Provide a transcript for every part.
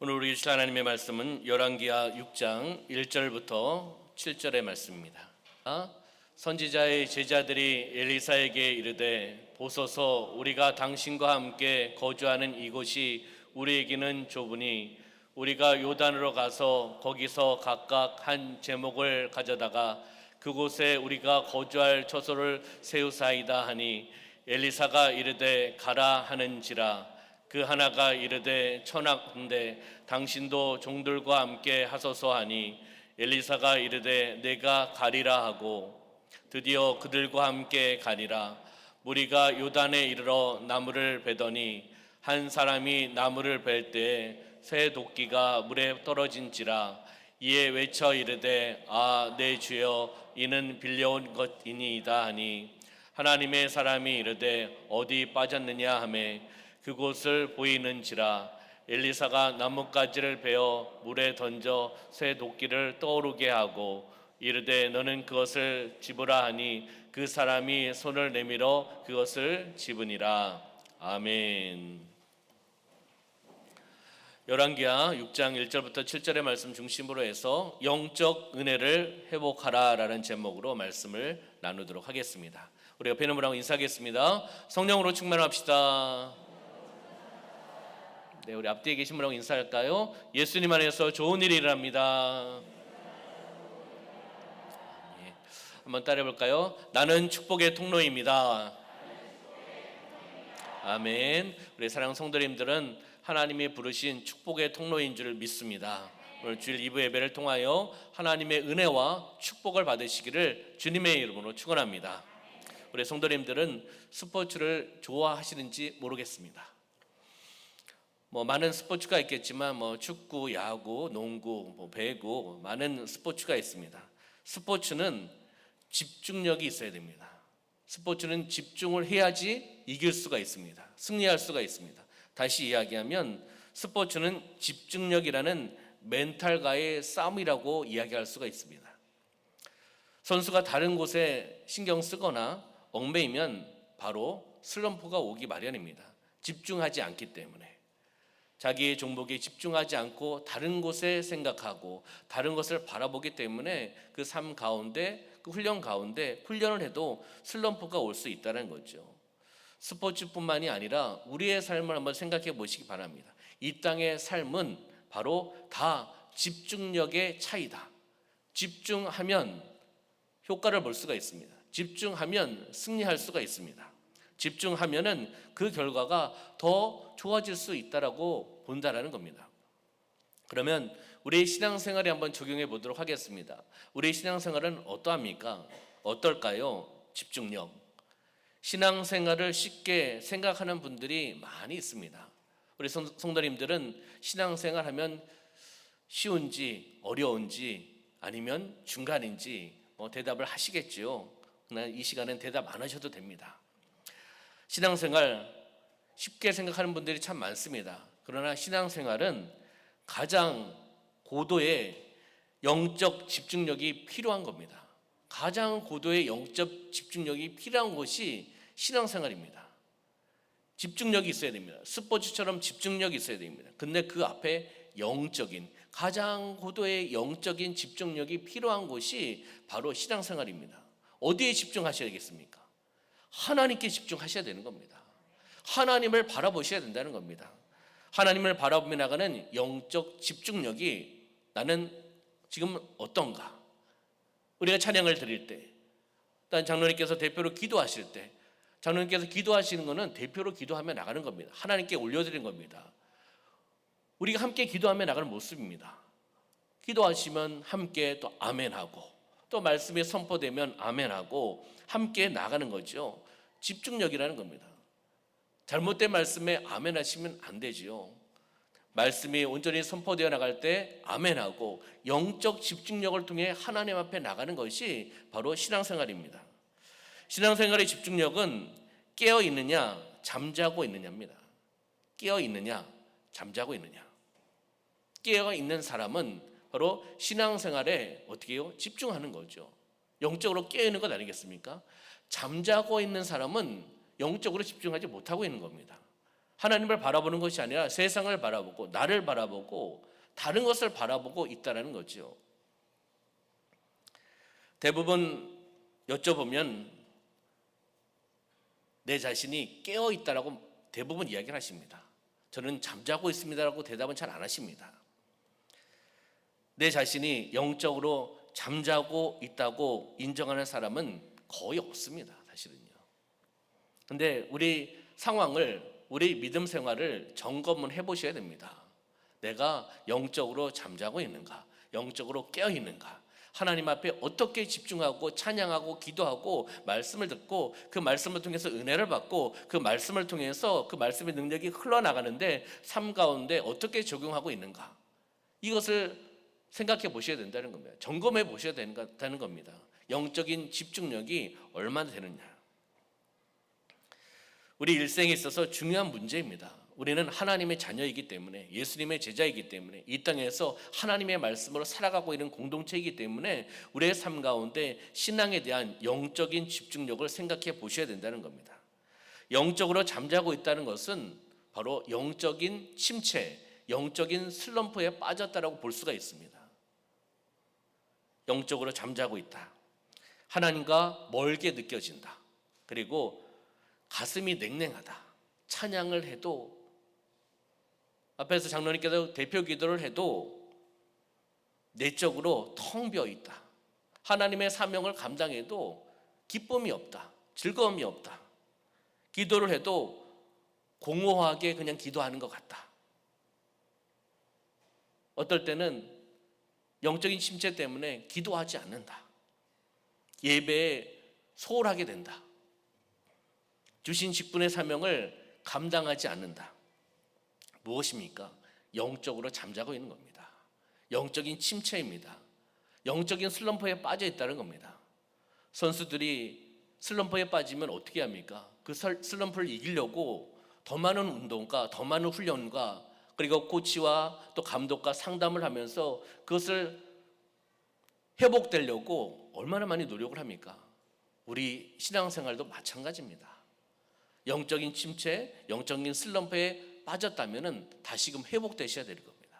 오늘 우리 주실 하나님의 말씀은 열왕기하 6장 1절부터 7절의 말씀입니다. 선지자의 제자들이 엘리사에게 이르되 보소서, 우리가 당신과 함께 거주하는 이곳이 우리에게는 좁으니 우리가 요단으로 가서 거기서 각각 한 제목을 가져다가 그곳에 우리가 거주할 처소를 세우사이다 하니, 엘리사가 이르되 가라 하는지라. 그 하나가 이르되 천하건대 당신도 종들과 함께 하소서 하니, 엘리사가 이르되 내가 가리라 하고 드디어 그들과 함께 가리라. 무리가 요단에 이르러 나무를 베더니 한 사람이 나무를 벨 때에 새 도끼가 물에 떨어진지라. 이에 외쳐 이르되 내 주여, 이는 빌려온 것이니이다 하니, 하나님의 사람이 이르되 어디 빠졌느냐 하매 그곳을 보이는지라. 엘리사가 나뭇가지를 베어 물에 던져 새 도끼를 떠오르게 하고 이르되 너는 그것을 집으라 하니, 그 사람이 손을 내밀어 그것을 집으니라. 아멘. 열왕기하 6장 1절부터 7절의 말씀 중심으로 해서 영적 은혜를 회복하라 라는 제목으로 말씀을 나누도록 하겠습니다. 우리 옆에 있는 분하고 인사하겠습니다. 성령으로 충만합시다. 네, 우리 앞뒤에 계신 분하고 인사할까요? 예수님 안에서 좋은 일이 일어납니다. 네, 한번 따라해 볼까요? 나는 축복의 통로입니다. 아멘. 우리 사랑하는 성도님들은 하나님이 부르신 축복의 통로인 줄 믿습니다. 오늘 주일 2부 예배를 통하여 하나님의 은혜와 축복을 받으시기를 주님의 이름으로 축원합니다. 우리 성도님들은 스포츠를 좋아하시는지 모르겠습니다. 많은 스포츠가 있겠지만 축구, 야구, 농구, 배구 많은 스포츠가 있습니다. 스포츠는 집중력이 있어야 됩니다. 스포츠는 집중을 해야지 이길 수가 있습니다. 승리할 수가 있습니다. 다시 이야기하면 스포츠는 집중력이라는 멘탈과의 싸움이라고 이야기할 수가 있습니다. 선수가 다른 곳에 신경 쓰거나 얽매이면 바로 슬럼프가 오기 마련입니다. 집중하지 않기 때문에. 자기의 종목에 집중하지 않고 다른 곳에 생각하고 다른 것을 바라보기 때문에 그 삶 가운데, 그 훈련 가운데 훈련을 해도 슬럼프가 올 수 있다는 거죠. 스포츠뿐만이 아니라 우리의 삶을 한번 생각해 보시기 바랍니다. 이 땅의 삶은 바로 다 집중력의 차이다. 집중하면 효과를 볼 수가 있습니다. 집중하면 승리할 수가 있습니다. 집중하면은 그 결과가 더 좋아질 수 있다라고 본다라는 겁니다. 그러면 우리의 신앙생활에 한번 적용해 보도록 하겠습니다. 우리의 신앙생활은 어떠합니까? 어떨까요? 집중력. 신앙생활을 쉽게 생각하는 분들이 많이 있습니다. 우리 성도님들은 신앙생활하면 쉬운지 어려운지 아니면 중간인지 대답을 하시겠지요. 그러나 이 시간은 대답 안 하셔도 됩니다. 신앙생활 쉽게 생각하는 분들이 참 많습니다. 그러나 신앙생활은 가장 고도의 영적 집중력이 필요한 겁니다. 가장 고도의 영적 집중력이 필요한 것이 신앙생활입니다. 집중력이 있어야 됩니다. 스포츠처럼 집중력이 있어야 됩니다. 근데 그 앞에 영적인, 가장 고도의 영적인 집중력이 필요한 것이 바로 신앙생활입니다. 어디에 집중하셔야겠습니까? 하나님께 집중하셔야 되는 겁니다. 하나님을 바라보셔야 된다는 겁니다. 하나님을 바라보며 나가는 영적 집중력이 나는 지금 어떤가? 우리가 찬양을 드릴 때, 일단 장로님께서 대표로 기도하실 때, 장로님께서 기도하시는 것은 대표로 기도하며 나가는 겁니다. 하나님께 올려드리는 겁니다. 우리가 함께 기도하며 나가는 모습입니다. 기도하시면 함께 또 아멘하고, 또 말씀이 선포되면 아멘하고 함께 나가는 거죠. 집중력이라는 겁니다. 잘못된 말씀에 아멘하시면 안 되지요. 말씀이 온전히 선포되어 나갈 때 아멘하고 영적 집중력을 통해 하나님 앞에 나가는 것이 바로 신앙생활입니다. 신앙생활의 집중력은 깨어 있느냐 잠자고 있느냐입니다. 깨어 있느냐 잠자고 있느냐. 깨어 있는 사람은 바로 신앙생활에 어떻게 해요? 집중하는 거죠. 영적으로 깨어 있는 것 아니겠습니까? 잠자고 있는 사람은 영적으로 집중하지 못하고 있는 겁니다. 하나님을 바라보는 것이 아니라 세상을 바라보고 나를 바라보고 다른 것을 바라보고 있다는 거죠. 대부분 여쭤보면 내 자신이 깨어 있다라고 대부분 이야기를 하십니다. 저는 잠자고 있습니다라고 대답은 잘 안 하십니다. 내 자신이 영적으로 잠자고 있다고 인정하는 사람은 거의 없습니다, 사실은요. 근데 우리 상황을, 우리 믿음 생활을 점검을 해보셔야 됩니다. 내가 영적으로 잠자고 있는가? 영적으로 깨어 있는가? 하나님 앞에 어떻게 집중하고 찬양하고 기도하고 말씀을 듣고 그 말씀을 통해서 은혜를 받고 그 말씀을 통해서 그 말씀의 능력이 흘러나가는데 삶 가운데 어떻게 적용하고 있는가? 이것을 생각해 보셔야 된다는 겁니다. 점검해 보셔야 된다는 겁니다. 영적인 집중력이 얼마나 되느냐. 우리 일생에 있어서 중요한 문제입니다. 우리는 하나님의 자녀이기 때문에, 예수님의 제자이기 때문에, 이 땅에서 하나님의 말씀으로 살아가고 있는 공동체이기 때문에 우리의 삶 가운데 신앙에 대한 영적인 집중력을 생각해 보셔야 된다는 겁니다. 영적으로 잠자고 있다는 것은 바로 영적인 침체, 영적인 슬럼프에 빠졌다라고 볼 수가 있습니다. 영적으로 잠자고 있다. 하나님과 멀게 느껴진다. 그리고 가슴이 냉랭하다. 찬양을 해도, 앞에서 장로님께서 대표 기도를 해도 내적으로 텅 비어 있다. 하나님의 사명을 감당해도 기쁨이 없다. 즐거움이 없다. 기도를 해도 공허하게 그냥 기도하는 것 같다. 어떨 때는 영적인 침체 때문에 기도하지 않는다. 예배에 소홀하게 된다. 주신 직분의 사명을 감당하지 않는다. 무엇입니까? 영적으로 잠자고 있는 겁니다. 영적인 침체입니다. 영적인 슬럼프에 빠져 있다는 겁니다. 선수들이 슬럼프에 빠지면 어떻게 합니까? 그 슬럼프를 이기려고 더 많은 운동과 더 많은 훈련과 그리고 코치와 또 감독과 상담을 하면서 그것을 회복되려고 얼마나 많이 노력을 합니까? 우리 신앙생활도 마찬가지입니다. 영적인 침체, 영적인 슬럼프에 빠졌다면 다시금 회복되셔야 될 겁니다.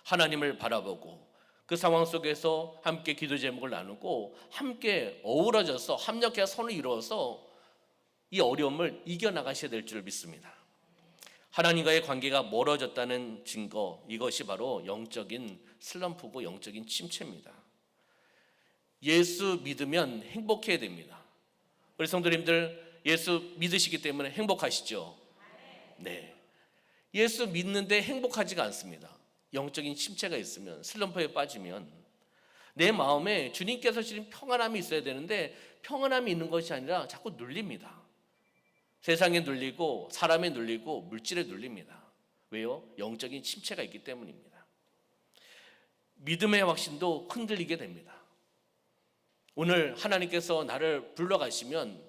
하나님을 바라보고 그 상황 속에서 함께 기도 제목을 나누고 함께 어우러져서 합력해서 선을 이루어서 이 어려움을 이겨나가셔야 될 줄 믿습니다. 하나님과의 관계가 멀어졌다는 증거, 이것이 바로 영적인 슬럼프고 영적인 침체입니다. 예수 믿으면 행복해야 됩니다. 우리 성도님들 예수 믿으시기 때문에 행복하시죠? 네. 예수 믿는데 행복하지가 않습니다. 영적인 침체가 있으면, 슬럼프에 빠지면 내 마음에 주님께서 주신 평안함이 있어야 되는데 평안함이 있는 것이 아니라 자꾸 눌립니다. 세상에 눌리고 사람에 눌리고 물질에 눌립니다. 왜요? 영적인 침체가 있기 때문입니다. 믿음의 확신도 흔들리게 됩니다. 오늘 하나님께서 나를 불러가시면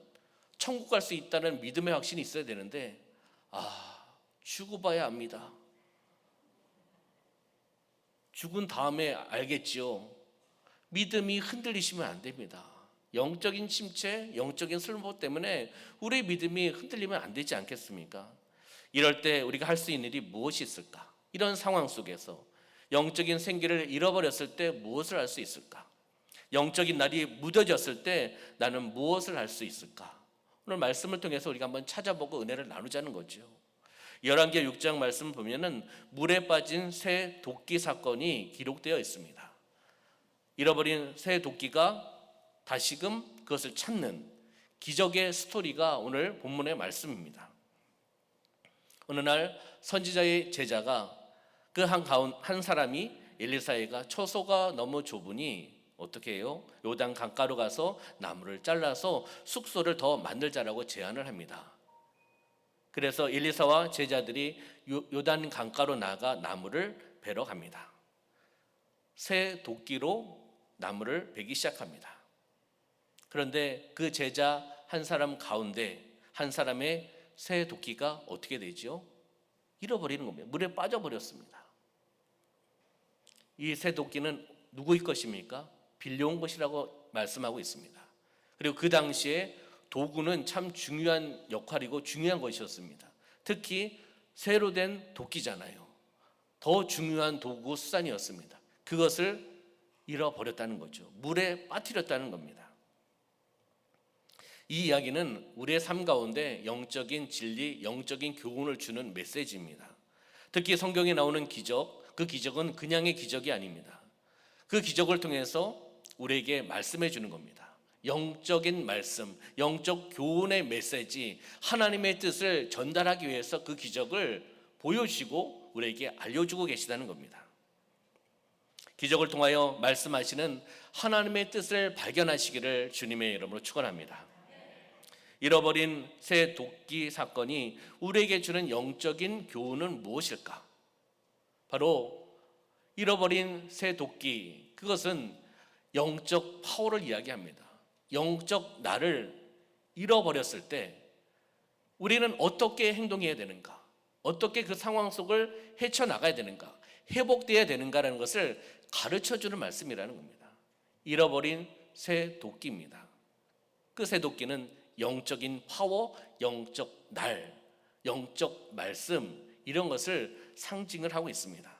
천국 갈 수 있다는 믿음의 확신이 있어야 되는데 죽어봐야 압니다. 죽은 다음에 알겠지요. 믿음이 흔들리시면 안 됩니다. 영적인 침체, 영적인 슬픔 때문에 우리의 믿음이 흔들리면 안 되지 않겠습니까? 이럴 때 우리가 할 수 있는 일이 무엇이 있을까? 이런 상황 속에서 영적인 생기를 잃어버렸을 때 무엇을 할 수 있을까? 영적인 날이 무뎌졌을 때 나는 무엇을 할 수 있을까? 오늘 말씀을 통해서 우리가 한번 찾아보고 은혜를 나누자는 거죠. 열왕기 6장 말씀 보면은 물에 빠진 새 도끼 사건이 기록되어 있습니다. 잃어버린 새 도끼가 다시금 그것을 찾는 기적의 스토리가 오늘 본문의 말씀입니다. 어느 날 선지자의 제자가 그 한 사람이 엘리사에가 처소가 너무 좁으니 어떻게 해요? 요단 강가로 가서 나무를 잘라서 숙소를 더 만들자라고 제안을 합니다. 그래서 엘리사와 제자들이 요단 강가로 나가 나무를 베러 갑니다. 새 도끼로 나무를 베기 시작합니다. 그런데 그 제자 한 사람 가운데 한 사람의 새 도끼가 어떻게 되죠? 잃어버리는 겁니다. 물에 빠져버렸습니다. 이 새 도끼는 누구의 것입니까? 빌려온 것이라고 말씀하고 있습니다. 그리고 그 당시에 도구는 참 중요한 역할이고 중요한 것이었습니다. 특히 새로 된 도끼잖아요. 더 중요한 도구 수단이었습니다. 그것을 잃어버렸다는 거죠. 물에 빠뜨렸다는 겁니다. 이 이야기는 우리의 삶 가운데 영적인 진리, 영적인 교훈을 주는 메시지입니다. 특히 성경에 나오는 기적, 그 기적은 그냥의 기적이 아닙니다. 그 기적을 통해서 우리에게 말씀해 주는 겁니다. 영적인 말씀, 영적 교훈의 메시지, 하나님의 뜻을 전달하기 위해서 그 기적을 보여주시고 우리에게 알려주고 계시다는 겁니다. 기적을 통하여 말씀하시는 하나님의 뜻을 발견하시기를 주님의 이름으로 축원합니다. 잃어버린 새 도끼 사건이 우리에게 주는 영적인 교훈은 무엇일까? 바로 잃어버린 새 도끼, 그것은 영적 파워를 이야기합니다. 영적 나를 잃어버렸을 때 우리는 어떻게 행동해야 되는가? 어떻게 그 상황 속을 헤쳐나가야 되는가? 회복되어야 되는가라는 것을 가르쳐주는 말씀이라는 겁니다. 잃어버린 새 도끼입니다. 그 새 도끼는 영적인 파워, 영적 날, 영적 말씀, 이런 것을 상징을 하고 있습니다.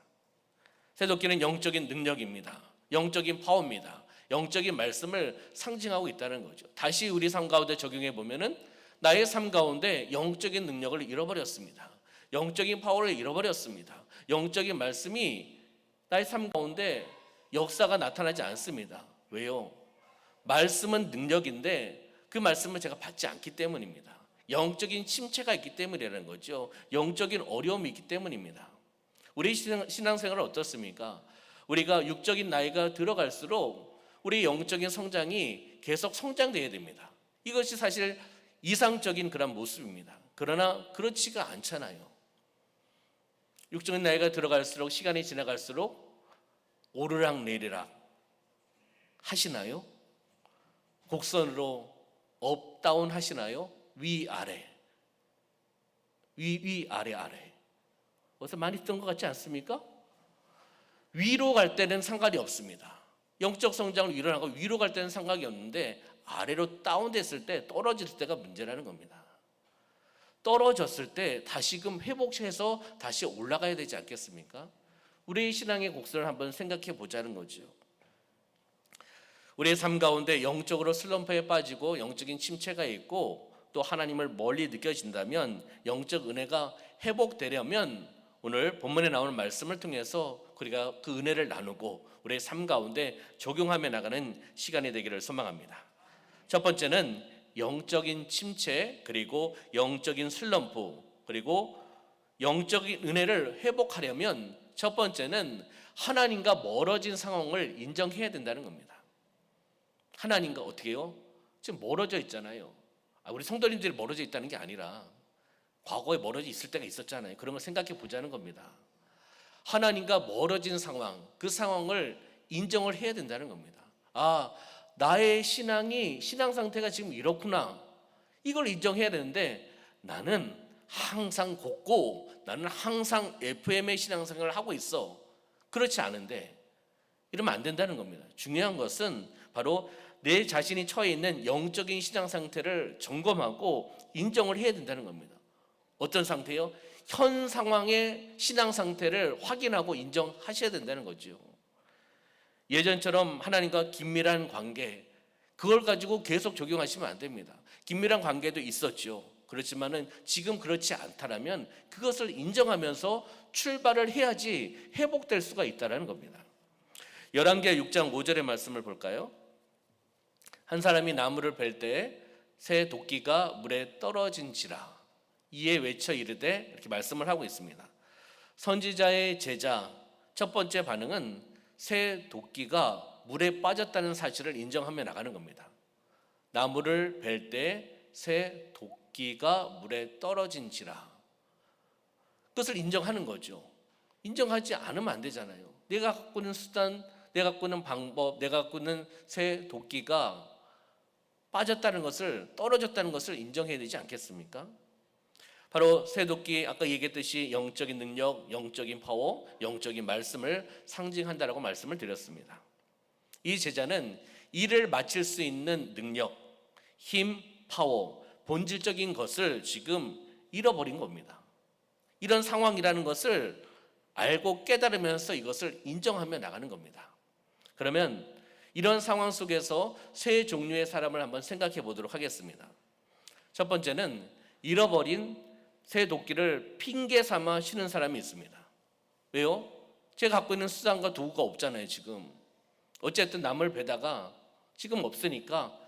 새 도끼는 영적인 능력입니다. 영적인 파워입니다. 영적인 말씀을 상징하고 있다는 거죠. 다시 우리 삶 가운데 적용해 보면은 나의 삶 가운데 영적인 능력을 잃어버렸습니다. 영적인 파워를 잃어버렸습니다. 영적인 말씀이 나의 삶 가운데 역사가 나타나지 않습니다. 왜요? 말씀은 능력인데 그 말씀을 제가 받지 않기 때문입니다. 영적인 침체가 있기 때문이라는 거죠. 영적인 어려움이 있기 때문입니다. 우리 신앙생활은 어떻습니까? 우리가 육적인 나이가 들어갈수록 우리 영적인 성장이 계속 성장돼야 됩니다. 이것이 사실 이상적인 그런 모습입니다. 그러나 그렇지가 않잖아요. 육적인 나이가 들어갈수록, 시간이 지나갈수록 오르락내리락 하시나요? 곡선으로 업 다운 하시나요? 위아래, 위아래 아래. 어디서 많이 듣던 것 같지 않습니까? 위로 갈 때는 상관이 없습니다. 영적 성장을 위로 나가고 위로 갈 때는 상관이 없는데 아래로 다운됐을 때, 떨어질 때가 문제라는 겁니다. 떨어졌을 때 다시금 회복해서 다시 올라가야 되지 않겠습니까? 우리의 신앙의 곡선을 한번 생각해 보자는 거죠. 우리의 삶 가운데 영적으로 슬럼프에 빠지고 영적인 침체가 있고 또 하나님을 멀리 느껴진다면, 영적 은혜가 회복되려면 오늘 본문에 나오는 말씀을 통해서 우리가 그 은혜를 나누고 우리의 삶 가운데 적용하며 나가는 시간이 되기를 소망합니다. 첫 번째는 영적인 침체, 그리고 영적인 슬럼프, 그리고 영적인 은혜를 회복하려면 첫 번째는 하나님과 멀어진 상황을 인정해야 된다는 겁니다. 하나님과 어떻게 해요? 지금 멀어져 있잖아요. 우리 성도님들이 멀어져 있다는 게 아니라 과거에 멀어져 있을 때가 있었잖아요. 그런 걸 생각해 보자는 겁니다. 하나님과 멀어진 상황, 그 상황을 인정을 해야 된다는 겁니다. 나의 신앙 상태가 지금 이렇구나. 이걸 인정해야 되는데 나는 항상 곱고 나는 항상 FM의 신앙생활을 하고 있어. 그렇지 않은데 이러면 안 된다는 겁니다. 중요한 것은 바로 내 자신이 처해 있는 영적인 신앙 상태를 점검하고 인정을 해야 된다는 겁니다. 어떤 상태요? 현 상황의 신앙 상태를 확인하고 인정하셔야 된다는 거죠. 예전처럼 하나님과 긴밀한 관계, 그걸 가지고 계속 적용하시면 안 됩니다. 긴밀한 관계도 있었죠. 그렇지만은 지금 그렇지 않다라면 그것을 인정하면서 출발을 해야지 회복될 수가 있다는 겁니다. 열왕기하 6장 5절의 말씀을 볼까요? 한 사람이 나무를 벨 때 새 도끼가 물에 떨어진지라 이에 외쳐 이르되, 이렇게 말씀을 하고 있습니다. 선지자의 제자 첫 번째 반응은 새 도끼가 물에 빠졌다는 사실을 인정하며 나가는 겁니다. 나무를 벨 때 새 도끼가 물에 떨어진지라, 그것을 인정하는 거죠. 인정하지 않으면 안 되잖아요. 내가 갖고 있는 수단, 내가 갖고 있는 방법, 내가 갖고 있는 새 도끼가 빠졌다는 것을, 떨어졌다는 것을 인정해야 되지 않겠습니까? 바로 새 도끼, 아까 얘기했듯이 영적인 능력, 영적인 파워, 영적인 말씀을 상징한다라고 말씀을 드렸습니다. 이 제자는 일을 마칠 수 있는 능력, 힘, 파워, 본질적인 것을 지금 잃어버린 겁니다. 이런 상황이라는 것을 알고 깨달으면서 이것을 인정하며 나가는 겁니다. 그러면 이런 상황 속에서 세 종류의 사람을 한번 생각해 보도록 하겠습니다. 첫 번째는 잃어버린 새 도끼를 핑계 삼아 쉬는 사람이 있습니다. 왜요? 제가 갖고 있는 수단과 도구가 없잖아요, 지금. 어쨌든 남을 베다가 지금 없으니까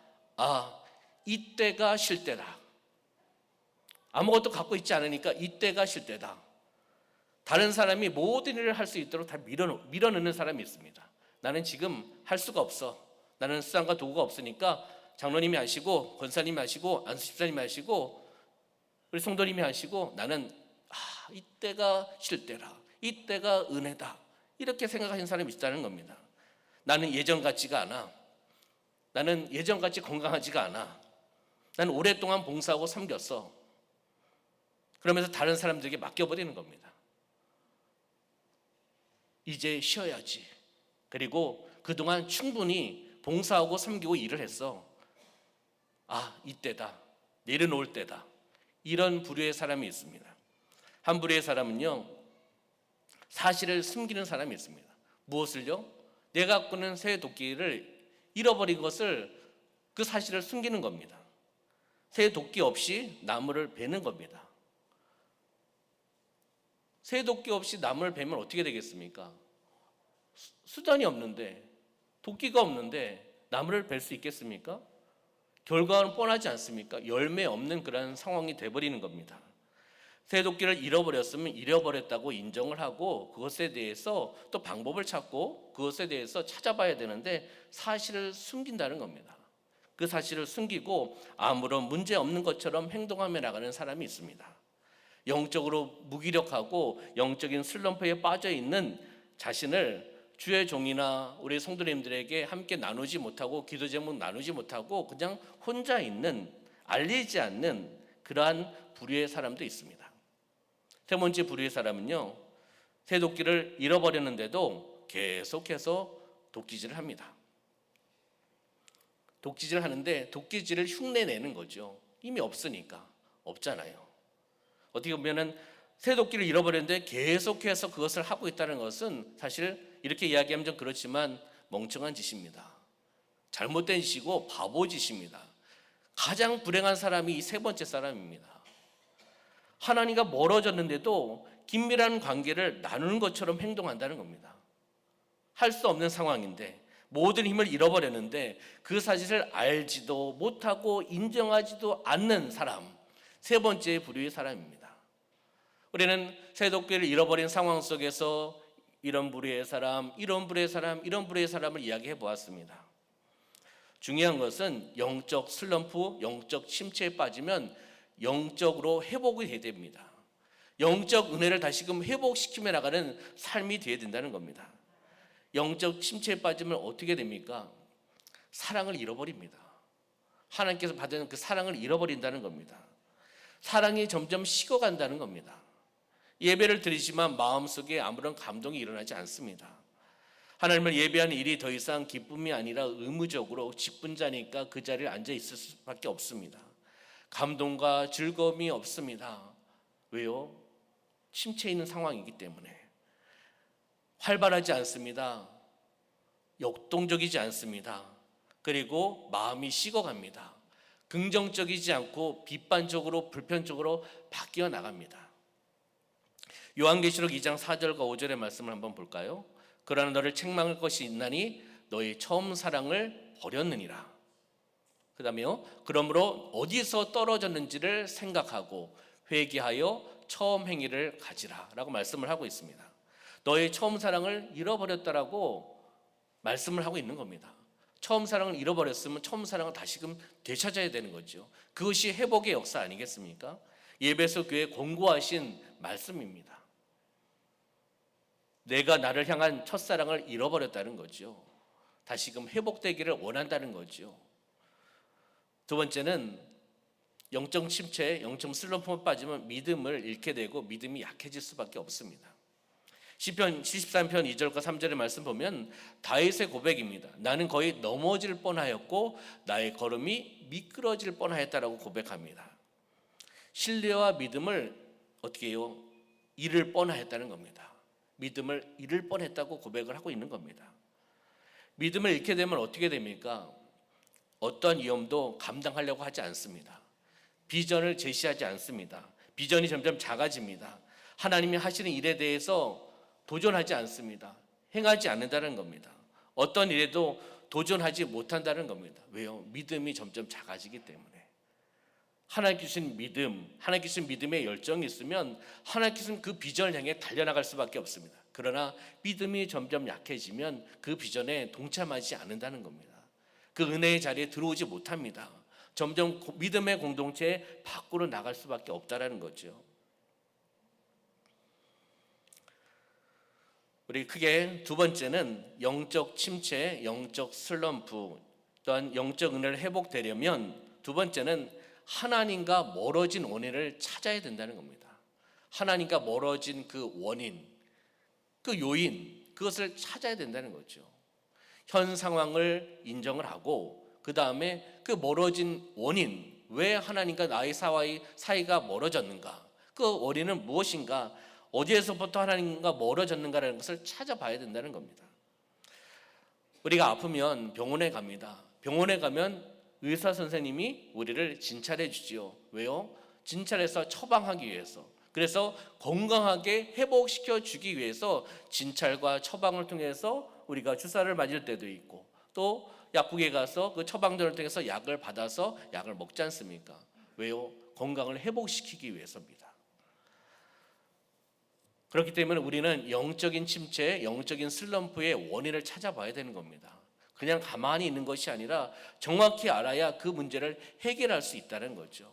이때가 쉴 때다. 아무것도 갖고 있지 않으니까 이때가 쉴 때다. 다른 사람이 모든 일을 할 수 있도록 다 밀어넣는 사람이 있습니다. 나는 지금 할 수가 없어. 나는 수단과 도구가 없으니까 장로님이 하시고 권사님이 하시고 안수 집사님이 하시고 우리 성도님이 하시고 나는 이때가 쉴 때라. 이때가 은혜다. 이렇게 생각하시는 사람이 있다는 겁니다. 나는 예전 같지가 않아. 나는 예전같이 건강하지가 않아. 나는 오랫동안 봉사하고 섬겼어. 그러면서 다른 사람들에게 맡겨버리는 겁니다. 이제 쉬어야지. 그리고 그동안 충분히 봉사하고 섬기고 일을 했어. 이때다. 내려놓을 때다. 이런 부류의 사람이 있습니다. 한 부류의 사람은요, 사실을 숨기는 사람이 있습니다. 무엇을요? 내가 갖고 있는 새 도끼를 잃어버린 것을, 그 사실을 숨기는 겁니다. 새 도끼 없이 나무를 베는 겁니다. 새 도끼 없이 나무를 베면 어떻게 되겠습니까? 수단이 없는데, 도끼가 없는데 나무를 벨 수 있겠습니까? 결과는 뻔하지 않습니까? 열매 없는 그런 상황이 돼버리는 겁니다. 새 도끼를 잃어버렸으면 잃어버렸다고 인정을 하고 그것에 대해서 또 방법을 찾고 그것에 대해서 찾아봐야 되는데 사실을 숨긴다는 겁니다. 그 사실을 숨기고 아무런 문제 없는 것처럼 행동하며 나가는 사람이 있습니다. 영적으로 무기력하고 영적인 슬럼프에 빠져 있는 자신을 주의 종이나 우리 성도님들에게 함께 나누지 못하고 기도 제목 나누지 못하고 그냥 혼자 있는, 알리지 않는 그러한 부류의 사람도 있습니다. 세 번째 부류의 사람은요, 새 도끼를 잃어버렸는데도 계속해서 도끼질을 합니다. 도끼질을 하는데 도끼질을 흉내내는 거죠. 이미 없으니까. 없잖아요. 어떻게 보면은 새 도끼를 잃어버렸는데 계속해서 그것을 하고 있다는 것은 사실 이렇게 이야기하면 좀 그렇지만 멍청한 짓입니다. 잘못된 짓이고 바보 짓입니다. 가장 불행한 사람이 이 세 번째 사람입니다. 하나님과 멀어졌는데도 긴밀한 관계를 나누는 것처럼 행동한다는 겁니다. 할 수 없는 상황인데 모든 힘을 잃어버렸는데 그 사실을 알지도 못하고 인정하지도 않는 사람, 세 번째 부류의 사람입니다. 우리는 새 도끼를 잃어버린 상황 속에서 이런 부류의 사람, 이런 부류의 사람, 이런 부류의 사람을 이야기해 보았습니다. 중요한 것은 영적 슬럼프, 영적 침체에 빠지면 영적으로 회복이 돼야 됩니다. 영적 은혜를 다시금 회복시키며 나가는 삶이 되어야 된다는 겁니다. 영적 침체에 빠지면 어떻게 됩니까? 사랑을 잃어버립니다. 하나님께서 받은 그 사랑을 잃어버린다는 겁니다. 사랑이 점점 식어간다는 겁니다. 예배를 드리지만 마음속에 아무런 감동이 일어나지 않습니다. 하나님을 예배하는 일이 더 이상 기쁨이 아니라 의무적으로 직분자니까 그 자리에 앉아 있을 수밖에 없습니다. 감동과 즐거움이 없습니다. 왜요? 침체해 있는 상황이기 때문에. 활발하지 않습니다. 역동적이지 않습니다. 그리고 마음이 식어갑니다. 긍정적이지 않고 비판적으로 불편적으로 바뀌어 나갑니다. 요한계시록 2장 4절과 5절의 말씀을 한번 볼까요? 그러나 너를 책망할 것이 있나니 너의 처음 사랑을 버렸느니라. 그 다음에요, 그러므로 어디서 떨어졌는지를 생각하고 회개하여 처음 행위를 가지라 라고 말씀을 하고 있습니다. 너의 처음 사랑을 잃어버렸다라고 말씀을 하고 있는 겁니다. 처음 사랑을 잃어버렸으면 처음 사랑을 다시금 되찾아야 되는 거죠. 그것이 회복의 역사 아니겠습니까? 예배소 교회 권고하신 말씀입니다. 내가 나를 향한 첫사랑을 잃어버렸다는 거죠. 다시금 회복되기를 원한다는 거죠. 두 번째는 영적 침체, 영적 슬럼프에 빠지면 믿음을 잃게 되고 믿음이 약해질 수밖에 없습니다. 시편 73편 2절과 3절의 말씀 보면 다윗의 고백입니다. 나는 거의 넘어질 뻔하였고 나의 걸음이 미끄러질 뻔하였다라고 고백합니다. 신뢰와 믿음을 어떻게 해요? 잃을 뻔했다는 겁니다. 믿음을 잃을 뻔했다고 고백을 하고 있는 겁니다. 믿음을 잃게 되면 어떻게 됩니까? 어떤 위험도 감당하려고 하지 않습니다. 비전을 제시하지 않습니다. 비전이 점점 작아집니다. 하나님이 하시는 일에 대해서 도전하지 않습니다. 행하지 않는다는 겁니다. 어떤 일에도 도전하지 못한다는 겁니다. 왜요? 믿음이 점점 작아지기 때문에. 하나님께 주신 믿음, 하나님께 주신 믿음의 열정이 있으면 하나님께 주신 그 비전을 향해 달려나갈 수밖에 없습니다. 그러나 믿음이 점점 약해지면 그 비전에 동참하지 않는다는 겁니다. 그 은혜의 자리에 들어오지 못합니다. 점점 믿음의 공동체 밖으로 나갈 수밖에 없다라는 거죠. 우리 크게 두 번째는 영적 침체, 영적 슬럼프, 또한 영적 은혜를 회복되려면 두 번째는 하나님과 멀어진 원인을 찾아야 된다는 겁니다. 하나님과 멀어진 그 원인, 그 요인, 그것을 찾아야 된다는 거죠. 현 상황을 인정을 하고 그 다음에 그 멀어진 원인, 왜 하나님과 나의 사이가 멀어졌는가, 그 원인은 무엇인가, 어디에서부터 하나님과 멀어졌는가라는 것을 찾아봐야 된다는 겁니다. 우리가 아프면 병원에 갑니다. 병원에 가면 의사 선생님이 우리를 진찰해 주지요. 왜요? 진찰해서 처방하기 위해서. 그래서 건강하게 회복시켜 주기 위해서 진찰과 처방을 통해서 우리가 주사를 맞을 때도 있고, 또 약국에 가서 그 처방전을 통해서 약을 받아서 약을 먹지 않습니까? 왜요? 건강을 회복시키기 위해서입니다. 그렇기 때문에 우리는 영적인 침체, 영적인 슬럼프의 원인을 찾아봐야 되는 겁니다. 그냥 가만히 있는 것이 아니라 정확히 알아야 그 문제를 해결할 수 있다는 거죠.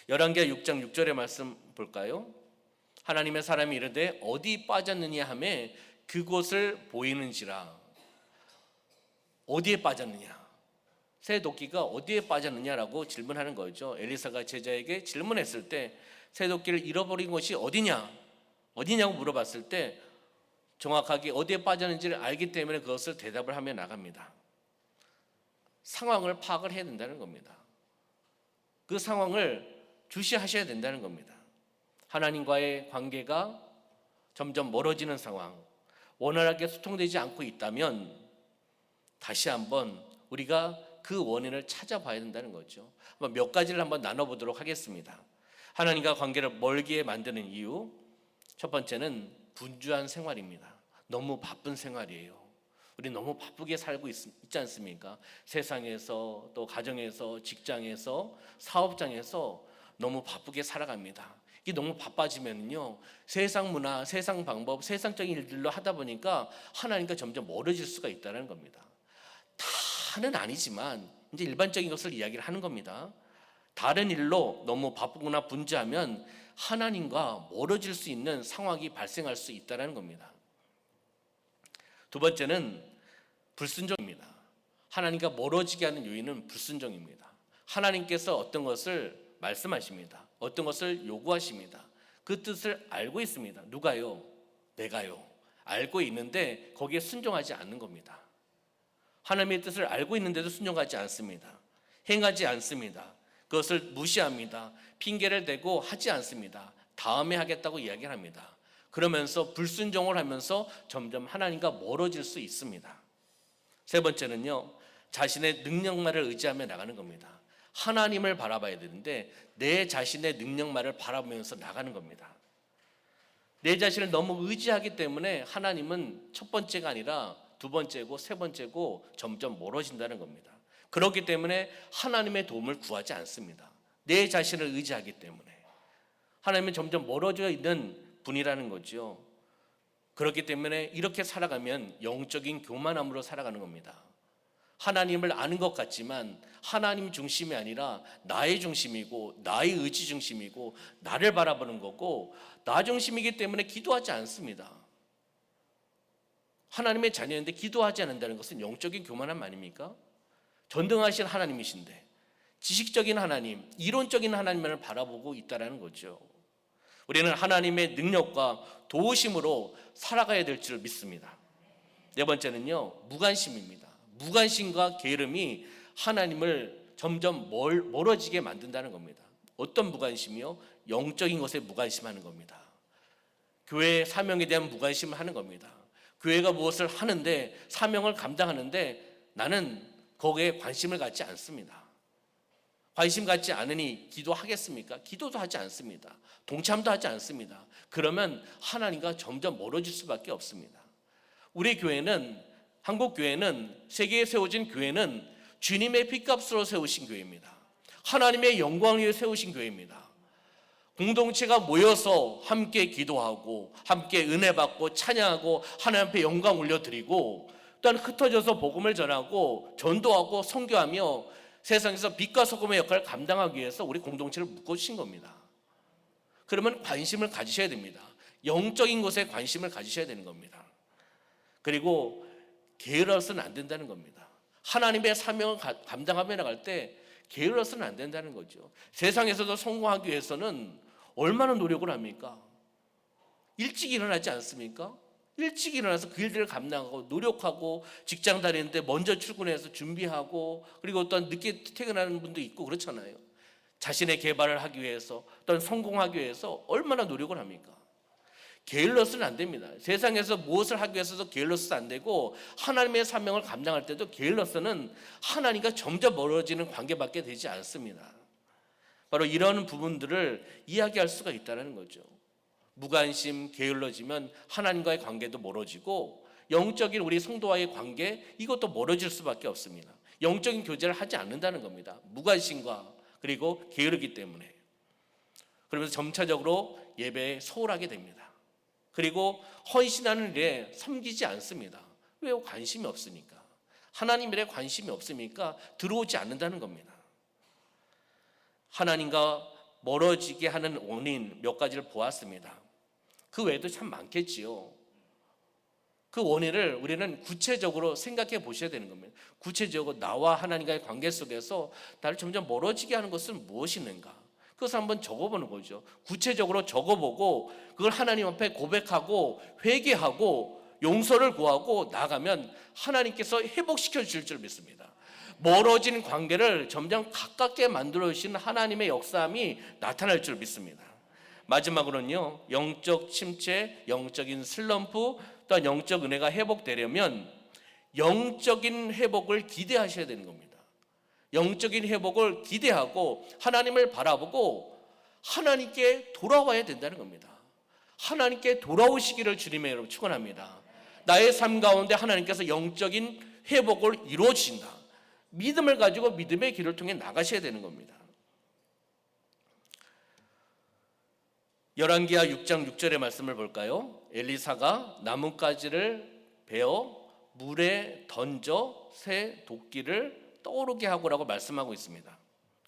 열왕기하 6장 6절의 말씀 볼까요? 하나님의 사람이 이르되 어디 빠졌느냐 하매 그곳을 보이는지라. 어디에 빠졌느냐? 새 도끼가 어디에 빠졌느냐라고 질문하는 거죠. 엘리사가 제자에게 질문했을 때 새 도끼를 잃어버린 곳이 어디냐고 물어봤을 때 정확하게 어디에 빠졌는지를 알기 때문에 그것을 대답을 하며 나갑니다. 상황을 파악을 해야 된다는 겁니다. 그 상황을 주시하셔야 된다는 겁니다. 하나님과의 관계가 점점 멀어지는 상황, 원활하게 소통되지 않고 있다면 다시 한번 우리가 그 원인을 찾아봐야 된다는 거죠. 몇 가지를 한번 나눠보도록 하겠습니다. 하나님과 관계를 멀게 만드는 이유, 첫 번째는 분주한 생활입니다. 너무 바쁜 생활이에요. 우리 너무 바쁘게 살고 있지 않습니까? 세상에서, 또 가정에서, 직장에서, 사업장에서 너무 바쁘게 살아갑니다. 이게 너무 바빠지면요, 세상 문화, 세상 방법, 세상적인 일들로 하다 보니까 하나님과 점점 멀어질 수가 있다는 겁니다. 다는 아니지만 이제 일반적인 것을 이야기를 하는 겁니다. 다른 일로 너무 바쁘거나 분주하면 하나님과 멀어질 수 있는 상황이 발생할 수 있다는 겁니다. 두 번째는 불순종입니다. 하나님과 멀어지게 하는 요인은 불순종입니다. 하나님께서 어떤 것을 말씀하십니다. 어떤 것을 요구하십니다. 그 뜻을 알고 있습니다. 누가요? 내가요. 알고 있는데 거기에 순종하지 않는 겁니다. 하나님의 뜻을 알고 있는데도 순종하지 않습니다. 행하지 않습니다. 그것을 무시합니다. 핑계를 대고 하지 않습니다. 다음에 하겠다고 이야기를 합니다. 그러면서 불순종을 하면서 점점 하나님과 멀어질 수 있습니다. 세 번째는요, 자신의 능력만을 의지하며 나가는 겁니다. 하나님을 바라봐야 되는데 내 자신의 능력만을 바라보면서 나가는 겁니다. 내 자신을 너무 의지하기 때문에 하나님은 첫 번째가 아니라 두 번째고 세 번째고 점점 멀어진다는 겁니다. 그렇기 때문에 하나님의 도움을 구하지 않습니다. 내 자신을 의지하기 때문에. 하나님은 점점 멀어져 있는 분이라는 거죠. 그렇기 때문에 이렇게 살아가면 영적인 교만함으로 살아가는 겁니다. 하나님을 아는 것 같지만 하나님 중심이 아니라 나의 중심이고 나의 의지 중심이고 나를 바라보는 거고 나 중심이기 때문에 기도하지 않습니다. 하나님의 자녀인데 기도하지 않는다는 것은 영적인 교만함 아닙니까? 전능하신 하나님이신데 지식적인 하나님, 이론적인 하나님만을 바라보고 있다는 거죠. 우리는 하나님의 능력과 도우심으로 살아가야 될 줄 믿습니다. 네 번째는요, 무관심입니다. 무관심과 게으름이 하나님을 점점 멀어지게 만든다는 겁니다. 어떤 무관심이요? 영적인 것에 무관심하는 겁니다. 교회의 사명에 대한 무관심을 하는 겁니다. 교회가 무엇을 하는데, 사명을 감당하는데 나는 거기에 관심을 갖지 않습니다. 관심 갖지 않으니 기도하겠습니까? 기도도 하지 않습니다. 동참도 하지 않습니다. 그러면 하나님과 점점 멀어질 수밖에 없습니다. 우리 교회는, 한국 교회는, 세계에 세워진 교회는 주님의 핏값으로 세우신 교회입니다. 하나님의 영광을 위해 세우신 교회입니다. 공동체가 모여서 함께 기도하고 함께 은혜 받고 찬양하고 하나님 앞에 영광 올려드리고, 또한 흩어져서 복음을 전하고 전도하고 선교하며 세상에서 빛과 소금의 역할을 감당하기 위해서 우리 공동체를 묶어주신 겁니다. 그러면 관심을 가지셔야 됩니다. 영적인 것에 관심을 가지셔야 되는 겁니다. 그리고 게을러서는 안 된다는 겁니다. 하나님의 사명을 감당하며 나갈 때 게을러서는 안 된다는 거죠. 세상에서도 성공하기 위해서는 얼마나 노력을 합니까? 일찍 일어나지 않습니까? 일찍 일어나서 그 일들을 감당하고 노력하고, 직장 다니는데 먼저 출근해서 준비하고, 그리고 또한 늦게 퇴근하는 분도 있고 그렇잖아요. 자신의 개발을 하기 위해서, 또한 성공하기 위해서 얼마나 노력을 합니까? 게을러서는 안 됩니다. 세상에서 무엇을 하기 위해서도 게을러서도 안 되고, 하나님의 사명을 감당할 때도 게을러서는 하나님과 점점 멀어지는 관계밖에 되지 않습니다. 바로 이런 부분들을 이야기할 수가 있다는 거죠. 무관심, 게을러지면 하나님과의 관계도 멀어지고, 영적인 우리 성도와의 관계, 이것도 멀어질 수밖에 없습니다. 영적인 교제를 하지 않는다는 겁니다. 무관심과 그리고 게으르기 때문에. 그러면서 점차적으로 예배에 소홀하게 됩니다. 그리고 헌신하는 일에 섬기지 않습니다. 왜? 관심이 없으니까. 하나님 일에 관심이 없으니까 들어오지 않는다는 겁니다. 하나님과 멀어지게 하는 원인 몇 가지를 보았습니다. 그 외에도 참 많겠지요. 그 원인을 우리는 구체적으로 생각해 보셔야 되는 겁니다. 구체적으로 나와 하나님과의 관계 속에서 나를 점점 멀어지게 하는 것은 무엇이는가? 그것을 한번 적어보는 거죠. 구체적으로 적어보고 그걸 하나님 앞에 고백하고 회개하고 용서를 구하고 나가면 하나님께서 회복시켜 주실 줄 믿습니다. 멀어진 관계를 점점 가깝게 만들어 주시는 하나님의 역사함이 나타날 줄 믿습니다. 마지막으로는요, 영적 침체, 영적인 슬럼프, 또한 영적 은혜가 회복되려면 영적인 회복을 기대하셔야 되는 겁니다. 영적인 회복을 기대하고 하나님을 바라보고 하나님께 돌아와야 된다는 겁니다. 하나님께 돌아오시기를 주님의 이름으로 축원합니다. 나의 삶 가운데 하나님께서 영적인 회복을 이루어 주신다. 믿음을 가지고 믿음의 길을 통해 나가셔야 되는 겁니다. 열왕기하 6장 6절의 말씀을 볼까요? 엘리사가 나뭇가지를 베어 물에 던져 새 도끼를 떠오르게 하고라고 말씀하고 있습니다.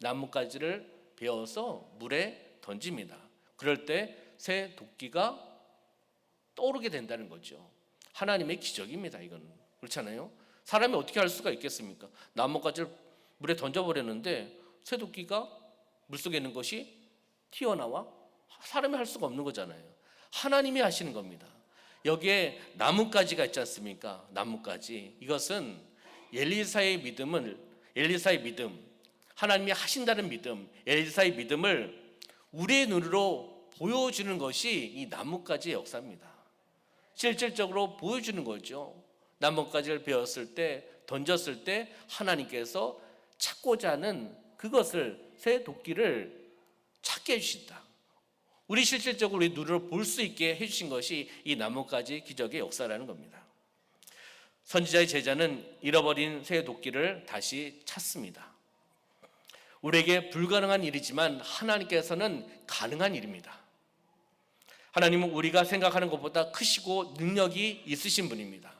나뭇가지를 베어서 물에 던집니다. 그럴 때 새 도끼가 떠오르게 된다는 거죠. 하나님의 기적입니다. 이건 그렇잖아요. 사람이 어떻게 할 수가 있겠습니까? 나뭇가지를 물에 던져버렸는데 새 도끼가 물속에 있는 것이 튀어나와? 사람이 할 수가 없는 거잖아요. 하나님이 하시는 겁니다. 여기에 나뭇가지가 있지 않습니까? 나뭇가지. 이것은 엘리사의 믿음, 하나님이 하신다는 믿음, 엘리사의 믿음을 우리의 눈으로 보여주는 것이 이 나뭇가지의 역사입니다. 실질적으로 보여주는 거죠. 나뭇가지를 베었을 때, 던졌을 때 하나님께서 찾고자 하는 그것을, 새 도끼를 찾게 해주신다. 우리 실질적으로 우리 눈으로 볼 수 있게 해주신 것이 이 나뭇가지 기적의 역사라는 겁니다. 선지자의 제자는 잃어버린 새 도끼를 다시 찾습니다. 우리에게 불가능한 일이지만 하나님께서는 가능한 일입니다. 하나님은 우리가 생각하는 것보다 크시고 능력이 있으신 분입니다.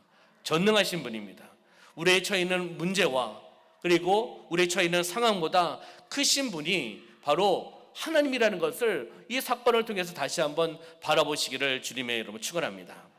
전능하신 분입니다. 우리의 처해 있는 문제와 그리고 우리의 처해 있는 상황보다 크신 분이 바로 하나님이라는 것을 이 사건을 통해서 다시 한번 바라보시기를 주님의 이름으로 축원합니다.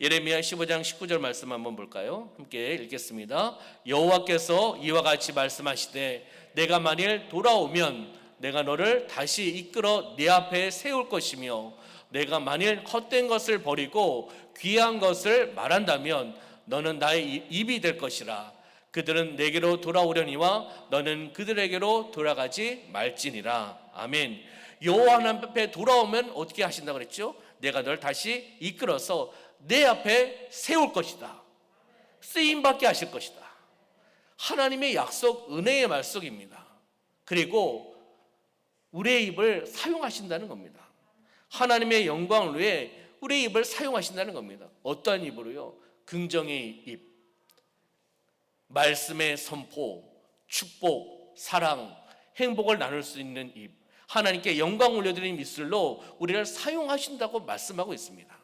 예레미야 15장 19절 말씀 한번 볼까요? 함께 읽겠습니다. 여호와께서 이와 같이 말씀하시되 내가 만일 돌아오면 내가 너를 다시 이끌어 네 앞에 세울 것이며 내가 만일 헛된 것을 버리고 귀한 것을 말한다면 너는 나의 입이 될 것이라. 그들은 내게로 돌아오려니와 너는 그들에게로 돌아가지 말지니라. 아멘. 여호와 하나님 앞에 돌아오면 어떻게 하신다고 그랬죠? 내가 널 다시 이끌어서 내 앞에 세울 것이다. 쓰임받게 하실 것이다. 하나님의 약속, 은혜의 말씀입니다. 그리고 우리의 입을 사용하신다는 겁니다. 하나님의 영광을 위해 우리의 입을 사용하신다는 겁니다. 어떠한 입으로요? 긍정의 입, 말씀의 선포, 축복, 사랑, 행복을 나눌 수 있는 입, 하나님께 영광 올려드리는 입술로 우리를 사용하신다고 말씀하고 있습니다.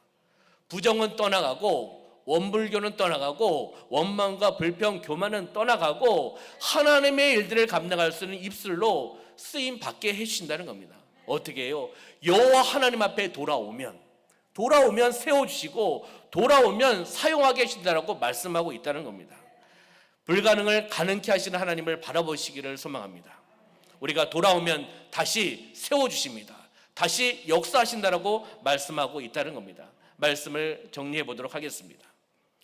부정은 떠나가고 원불교는 떠나가고 원망과 불평, 교만은 떠나가고 하나님의 일들을 감당할 수 있는 입술로 쓰임 받게 해주신다는 겁니다. 어떻게 해요? 여호와 하나님 앞에 돌아오면 세워주시고 돌아오면 사용하게 하신다라고 말씀하고 있다는 겁니다. 불가능을 가능케 하시는 하나님을 바라보시기를 소망합니다. 우리가 돌아오면 다시 세워주십니다. 다시 역사하신다라고 말씀하고 있다는 겁니다. 말씀을 정리해 보도록 하겠습니다.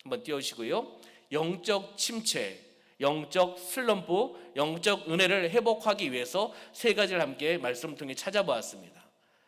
한번 띄우시고요. 영적 침체, 영적 슬럼프, 영적 은혜를 회복하기 위해서 세 가지를 함께 말씀을 통해 찾아보았습니다.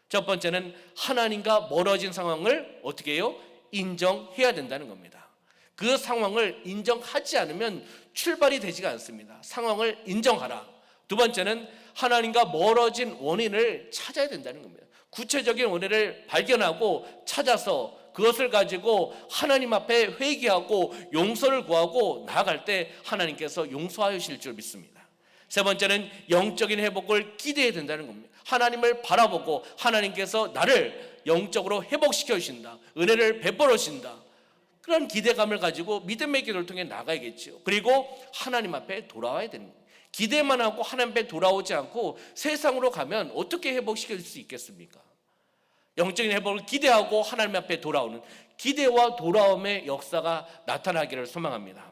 첫 번째는 하나님과 멀어진 상황을 어떻게 해요? 인정해야 된다는 겁니다. 그 상황을 인정하지 않으면 출발이 되지가 않습니다. 상황을 인정하라. 두 번째는 하나님과 멀어진 원인을 찾아야 된다는 겁니다. 구체적인 원인을 발견하고 찾아서 그것을 가지고 하나님 앞에 회개하고 용서를 구하고 나아갈 때 하나님께서 용서하실 줄 믿습니다. 세 번째는 영적인 회복을 기대해야 된다는 겁니다. 하나님을 바라보고 하나님께서 나를 영적으로 회복시켜 주신다, 은혜를 베풀어 주신다, 그런 기대감을 가지고 믿음의 기도를 통해 나가야겠죠. 그리고 하나님 앞에 돌아와야 되는 거예요. 기대만 하고 하나님 앞에 돌아오지 않고 세상으로 가면 어떻게 회복시킬 수 있겠습니까? 영적인 회복을 기대하고 하나님 앞에 돌아오는 기대와 돌아옴의 역사가 나타나기를 소망합니다.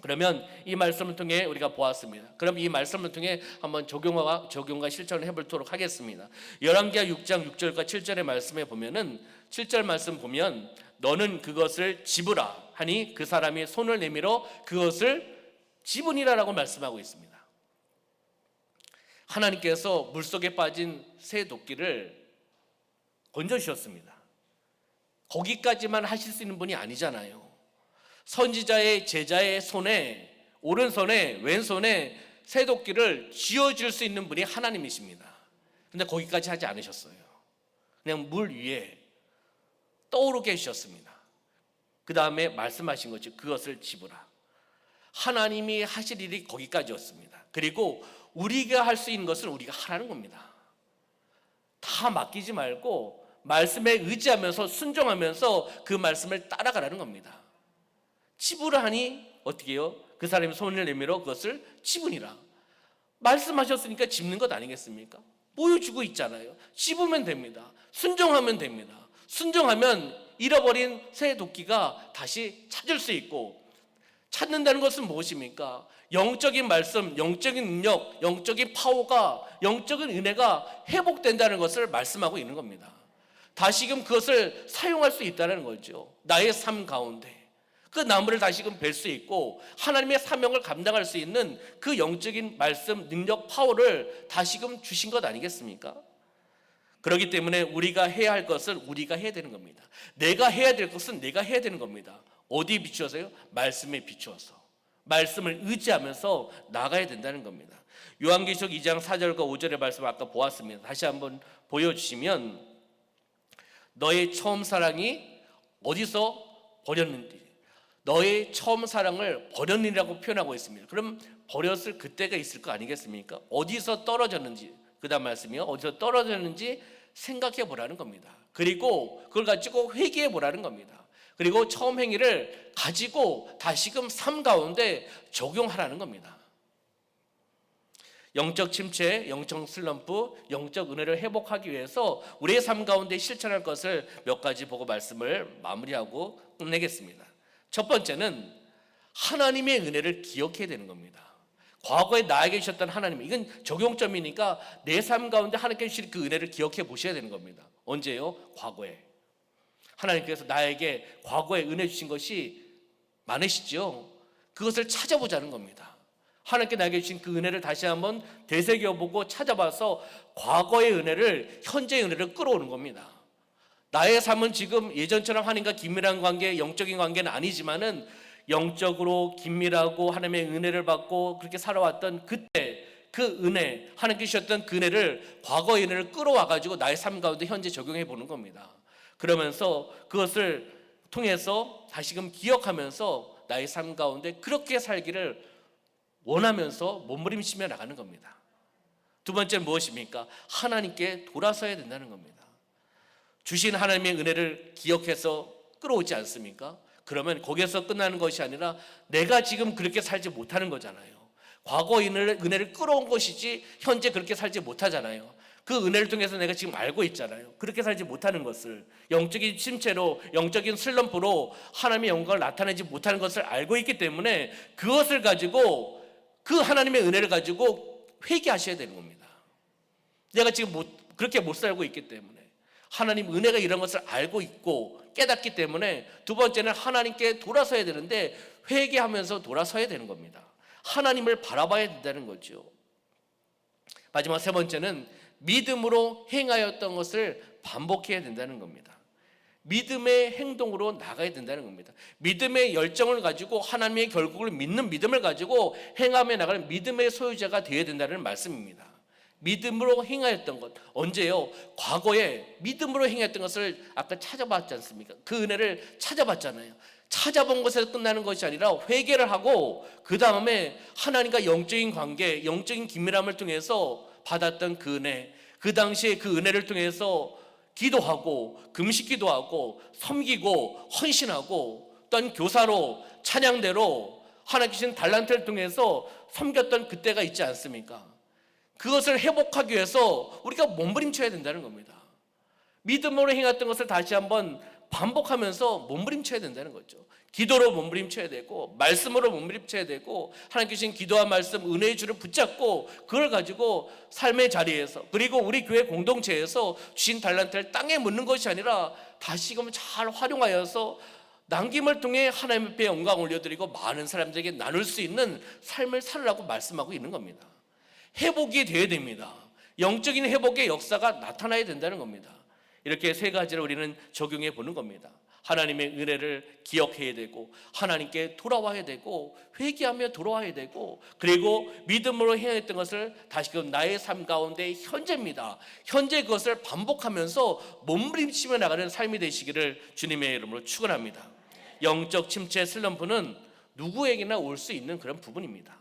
그러면 이 말씀을 통해 우리가 보았습니다. 그럼 이 말씀을 통해 한번 적용과 실천을 해보도록 하겠습니다. 열왕기하 6장 6절과 7절의 말씀에 보면은 7절 말씀 보면 너는 그것을 집으라 하니 그 사람이 손을 내밀어 그것을 집으니라라고 말씀하고 있습니다. 하나님께서 물속에 빠진 새 도끼를 건져주셨습니다. 거기까지만 하실 수 있는 분이 아니잖아요. 선지자의 제자의 손에, 오른손에 왼손에 새 도끼를 쥐어줄 수 있는 분이 하나님이십니다. 근데 거기까지 하지 않으셨어요. 그냥 물 위에 떠오르게 해주셨습니다. 그 다음에 말씀하신 거죠. 그것을 집으라. 하나님이 하실 일이 거기까지였습니다. 그리고 우리가 할 수 있는 것은 우리가 하라는 겁니다. 다 맡기지 말고 말씀에 의지하면서 순종하면서 그 말씀을 따라가라는 겁니다. 집으라 하니 어떻게 해요? 그 사람이 손을 내밀어 그것을 집으니라. 말씀하셨으니까 집는 것 아니겠습니까? 보여주고 있잖아요. 집으면 됩니다. 순종하면 됩니다. 순종하면 잃어버린 새 도끼가 다시 찾을 수 있고, 찾는다는 것은 무엇입니까? 영적인 말씀, 영적인 능력, 영적인 파워가, 영적인 은혜가 회복된다는 것을 말씀하고 있는 겁니다. 다시금 그것을 사용할 수 있다는 거죠. 나의 삶 가운데 그 나무를 다시금 뵐 수 있고 하나님의 사명을 감당할 수 있는 그 영적인 말씀, 능력, 파워를 다시금 주신 것 아니겠습니까? 그렇기 때문에 우리가 해야 할 것을 우리가 해야 되는 겁니다. 내가 해야 될 것은 내가 해야 되는 겁니다. 어디에 비추어서요? 말씀에 비추어서 말씀을 의지하면서 나가야 된다는 겁니다. 요한계시록 2장 4절과 5절의 말씀 아까 보았습니다. 다시 한번 보여주시면 너의 처음 사랑이 어디서 버렸는지, 너의 처음 사랑을 버렸느니라고 표현하고 있습니다. 그럼 버렸을 그때가 있을 거 아니겠습니까? 어디서 떨어졌는지, 그 다음 말씀이요, 어디서 떨어졌는지 생각해 보라는 겁니다. 그리고 그걸 가지고 회개해 보라는 겁니다. 그리고 처음 행위를 가지고 다시금 삶 가운데 적용하라는 겁니다. 영적 침체, 영적 슬럼프, 영적 은혜를 회복하기 위해서 우리의 삶 가운데 실천할 것을 몇 가지 보고 말씀을 마무리하고 끝내겠습니다. 첫 번째는 하나님의 은혜를 기억해야 되는 겁니다. 과거에 나에게 주셨던 하나님, 이건 적용점이니까 내 삶 가운데 하나님께 주신 그 은혜를 기억해 보셔야 되는 겁니다. 언제요? 과거에. 하나님께서 나에게 과거에 은혜 주신 것이 많으시죠? 그것을 찾아보자는 겁니다. 하나님께 나에게 주신 그 은혜를 다시 한번 되새겨보고 찾아봐서 과거의 은혜를, 현재의 은혜를 끌어오는 겁니다. 나의 삶은 지금 예전처럼 하나님과 긴밀한 관계, 영적인 관계는 아니지만은 영적으로 긴밀하고 하나님의 은혜를 받고 그렇게 살아왔던 그때 그 은혜, 하나님께 주셨던 그 은혜를, 과거의 은혜를 끌어와가지고 나의 삶 가운데 현재 적용해 보는 겁니다. 그러면서 그것을 통해서 다시금 기억하면서 나의 삶 가운데 그렇게 살기를 원하면서 몸부림치며 나가는 겁니다. 두 번째는 무엇입니까? 하나님께 돌아서야 된다는 겁니다. 주신 하나님의 은혜를 기억해서 끌어오지 않습니까? 그러면 거기에서 끝나는 것이 아니라 내가 지금 그렇게 살지 못하는 거잖아요. 과거 은혜를 끌어온 것이지 현재 그렇게 살지 못하잖아요. 그 은혜를 통해서 내가 지금 알고 있잖아요. 그렇게 살지 못하는 것을, 영적인 침체로, 영적인 슬럼프로 하나님의 영광을 나타내지 못하는 것을 알고 있기 때문에 그것을 가지고, 그 하나님의 은혜를 가지고 회개하셔야 되는 겁니다. 내가 지금 그렇게 못 살고 있기 때문에, 하나님 은혜가 이런 것을 알고 있고 깨닫기 때문에 두 번째는 하나님께 돌아서야 되는데 회개하면서 돌아서야 되는 겁니다. 하나님을 바라봐야 된다는 거죠. 마지막 세 번째는 믿음으로 행하였던 것을 반복해야 된다는 겁니다. 믿음의 행동으로 나가야 된다는 겁니다. 믿음의 열정을 가지고 하나님의 결국을 믿는 믿음을 가지고 행하며 나가는 믿음의 소유자가 되어야 된다는 말씀입니다. 믿음으로 행하였던 것, 언제요? 과거에 믿음으로 행했던 것을 아까 찾아봤지 않습니까? 그 은혜를 찾아봤잖아요. 찾아본 것에서 끝나는 것이 아니라 회개를 하고 그 다음에 하나님과 영적인 관계, 영적인 긴밀함을 통해서 받았던 그 은혜, 그 당시에 그 은혜를 통해서 기도하고 금식 기도하고 섬기고 헌신하고 또한 교사로 찬양대로 하나님 주신 달란트를 통해서 섬겼던 그때가 있지 않습니까? 그것을 회복하기 위해서 우리가 몸부림쳐야 된다는 겁니다. 믿음으로 행했던 것을 다시 한번 반복하면서 몸부림쳐야 된다는 거죠. 기도로 몸부림쳐야 되고 말씀으로 몸부림쳐야 되고 하나님께 주신 기도와 말씀, 은혜의 줄을 붙잡고 그걸 가지고 삶의 자리에서, 그리고 우리 교회 공동체에서 주신 달란트를 땅에 묻는 것이 아니라 다시금 잘 활용하여서 남김을 통해 하나님 앞에 영광 올려드리고 많은 사람들에게 나눌 수 있는 삶을 살으라고 말씀하고 있는 겁니다. 회복이 되어야 됩니다. 영적인 회복의 역사가 나타나야 된다는 겁니다. 이렇게 세 가지를 우리는 적용해 보는 겁니다. 하나님의 은혜를 기억해야 되고 하나님께 돌아와야 되고 회개하며 돌아와야 되고, 그리고 믿음으로 행했던 것을 다시금 나의 삶 가운데 현재입니다. 현재 그것을 반복하면서 몸부림치며 나가는 삶이 되시기를 주님의 이름으로 축원합니다. 영적 침체 슬럼프는 누구에게나 올 수 있는 그런 부분입니다.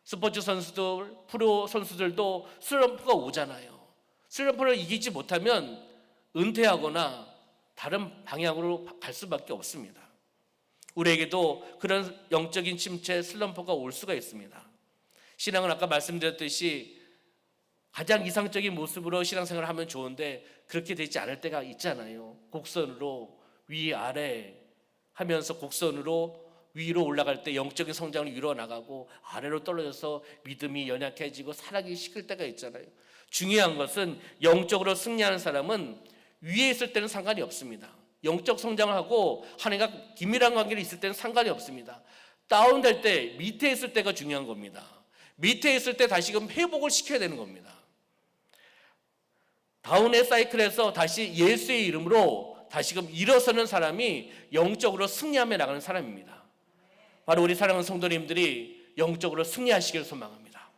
스포츠 선수들, 프로 선수들도 슬럼프가 오잖아요. 슬럼프를 이기지 못하면 은퇴하거나 다른 방향으로 갈 수밖에 없습니다. 우리에게도 그런 영적인 침체, 슬럼프가 올 수가 있습니다. 신앙은 아까 말씀드렸듯이 가장 이상적인 모습으로 신앙생활을 하면 좋은데 그렇게 되지 않을 때가 있잖아요. 곡선으로 위아래 하면서 곡선으로 위로 올라갈 때 영적인 성장을 위로 나가고 아래로 떨어져서 믿음이 연약해지고 살아가기 시킬 때가 있잖아요. 중요한 것은 영적으로 승리하는 사람은 위에 있을 때는 상관이 없습니다. 영적 성장을 하고 하나님과 긴밀한 관계를 있을 때는 상관이 없습니다. 다운될 때, 밑에 있을 때가 중요한 겁니다. 밑에 있을 때 다시금 회복을 시켜야 되는 겁니다. 다운의 사이클에서 다시 예수의 이름으로 다시금 일어서는 사람이 영적으로 승리하며 나가는 사람입니다. 바로 우리 사랑하는 성도님들이 영적으로 승리하시길 소망합니다.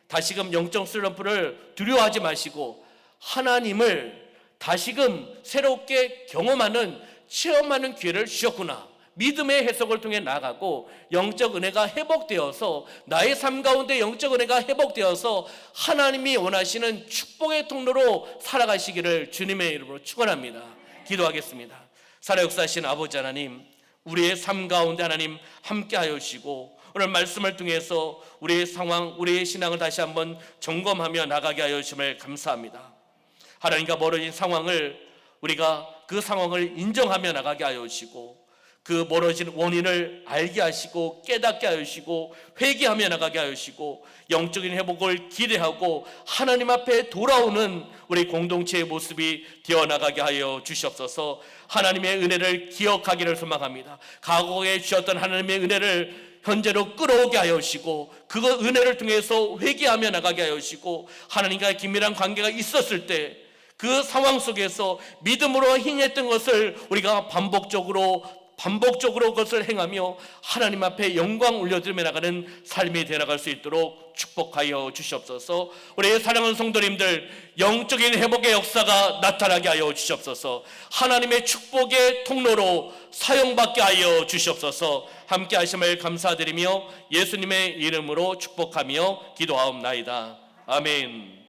다시금 영적 슬럼프를 두려워하지 마시고 하나님을 다시금 새롭게 경험하는, 체험하는 기회를 주셨구나, 믿음의 해석을 통해 나가고 영적 은혜가 회복되어서 나의 삶 가운데 영적 은혜가 회복되어서 하나님이 원하시는 축복의 통로로 살아가시기를 주님의 이름으로 축원합니다. 기도하겠습니다. 살아 역사하신 아버지 하나님, 우리의 삶 가운데 하나님 함께하여 주시고 오늘 말씀을 통해서 우리의 상황, 우리의 신앙을 다시 한번 점검하며 나가게 하여 주심을 감사합니다. 하나님과 멀어진 상황을 우리가 그 상황을 인정하며 나가게 하여 주시고 그 멀어진 원인을 알게 하시고 깨닫게 하시고 회개하며 나가게 하시고 영적인 회복을 기대하고 하나님 앞에 돌아오는 우리 공동체의 모습이 되어나가게 하여 주시옵소서. 하나님의 은혜를 기억하기를 소망합니다. 과거에 주셨던 하나님의 은혜를 현재로 끌어오게 하여 주시고 그 은혜를 통해서 회개하며 나가게 하여 주시고 하나님과의 긴밀한 관계가 있었을 때 그 상황 속에서 믿음으로 행했던 것을 우리가 반복적으로 그것을 행하며 하나님 앞에 영광 올려드리며 나가는 삶이 되어나갈 수 있도록 축복하여 주시옵소서. 우리 사랑하는 성도님들, 영적인 회복의 역사가 나타나게 하여 주시옵소서. 하나님의 축복의 통로로 사용받게 하여 주시옵소서. 함께 하심을 감사드리며 예수님의 이름으로 축복하며 기도하옵나이다. 아멘.